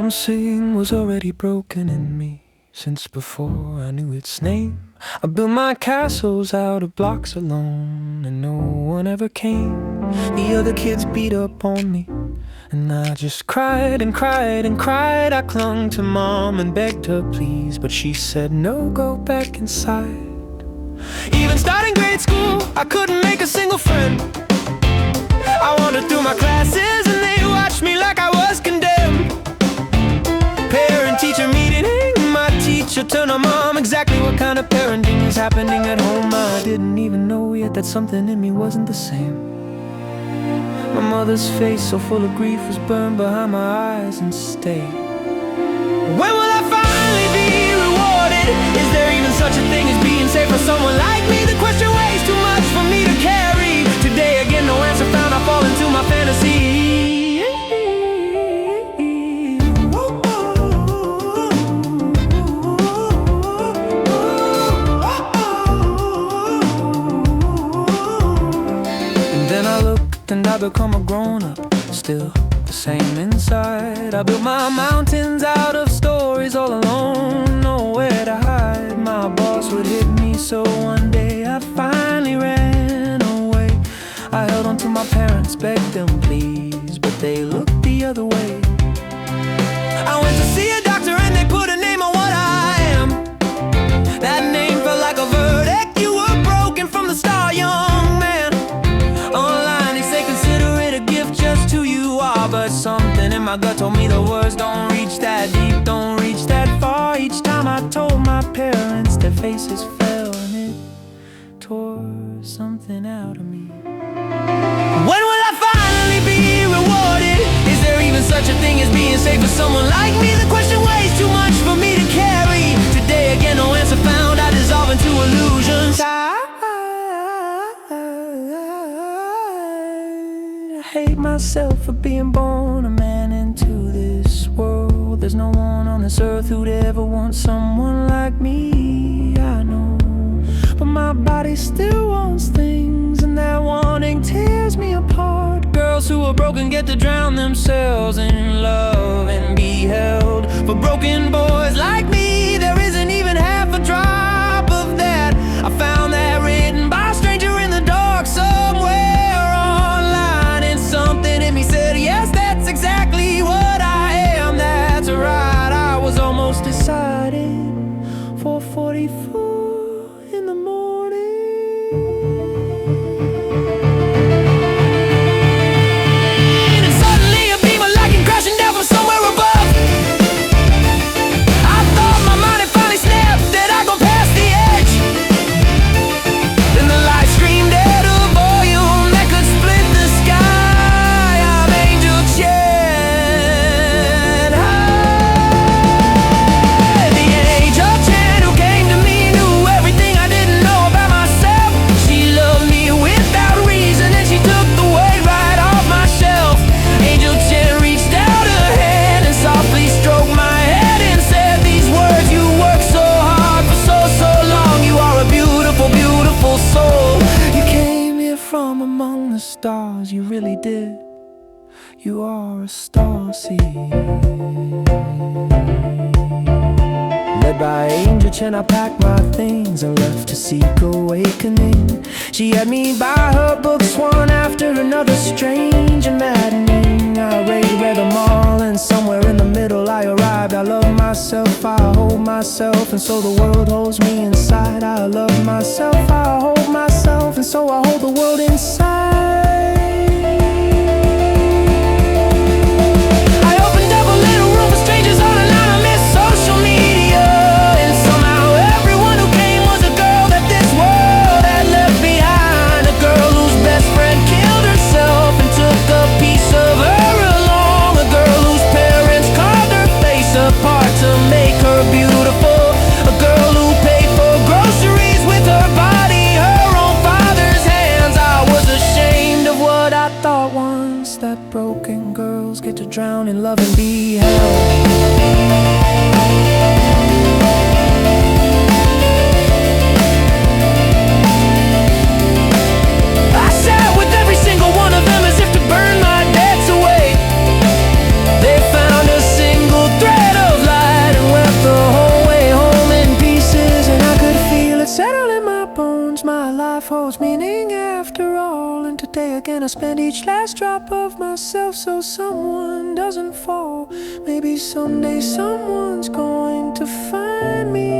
Something was already broken in me since before I knew its name. I built my castles out of blocks alone, and no one ever came. The other kids beat up on me, and I just cried and cried and cried. I clung to Mom and begged her please, but she said no, go back inside. Even starting grade school, I couldn't make a single friend. I wandered through my classes and they watched me like I was condemned. Parent-teacher meeting, my teacher turned on Mom. Exactly what kind of parenting is happening at home? I didn't even know yet that something in me wasn't the same. My mother's face, so full of grief, was burned behind my eyes and stayed. When will I finally be rewarded? Is there even such a thing as being safe for someone like me? The question weighs too much for me to carry. Today again, no answer found, I fall into my fantasy. And I become a grown-up, still the same inside. I built my mountains out of stories all alone, nowhere to hide. My boss would hit me, so one day I finally ran away. I held on to my parents, begged them please, but they looked the other way. I went to see a doctor and they put a name on what I am. That name felt like a verdict. You were broken from the start, young man. Online they say consider it a gift just who you are, but something in my gut told me the words don't reach that deep, don't reach that far. Each time I told my parents, their faces fell and it tore something out of me. When will I finally be rewarded? Is there even such a thing as being safe for someone like me? The question weighs too much for me to carry. Today again, no answer found, I dissolve into illusions. I hate myself for being born a man into this world. There's no one on this earth who'd ever want someone like me, I know. But my body still wants things, and that wanting tears me apart. Girls who are broken get to drown themselves in love and be held. For broken boys like me, there isn't even half a drop of that. I found that written by a stranger in the dark somewhere online, and something in me said, yes, that's exactly what I am. That's right, I was almost decided. 4:44 in the morning. And suddenly a beam of light came crashing down from somewhere above. I thought my mind had finally snapped, that I'd gone past the edge. Then the light streamed at a volume that could split the sky. I'm Angel Chen. The Angel Chen who came to me knew everything I didn't know about myself. She loved me without reason, and she took the weight right off my shelf. Angel Chen reached out her hand and softly stroked my head and said these words: you work so hard for so long. You are a beautiful, beautiful soul. You came here from among the stars, you really did. You are a star seed. Led by Angel Chen, I packed my things and left to seek awakening. She had me buy her books one after another, strange and maddening. I read them all, and somewhere in the middle I arrived. I love myself, I hold myself, and so the world holds me inside. I love myself, I hold myself, and so I hold the world inside. I opened up a little room for strangers all alone. I miss social media, and somehow everyone who came was a girl that this world had left behind. A girl whose best friend killed herself and took a piece of her along. A girl whose parents carved her face apart to make her beautiful. A girl who paid for groceries with her body, her own father's hands. I was ashamed of what I thought once, that broken girls get to drown in love and be held. I sat with every single one of them as if to burn my debts away. They found a single back and I spend each last drop of myself so someone doesn't fall. Maybe someday someone's going to find me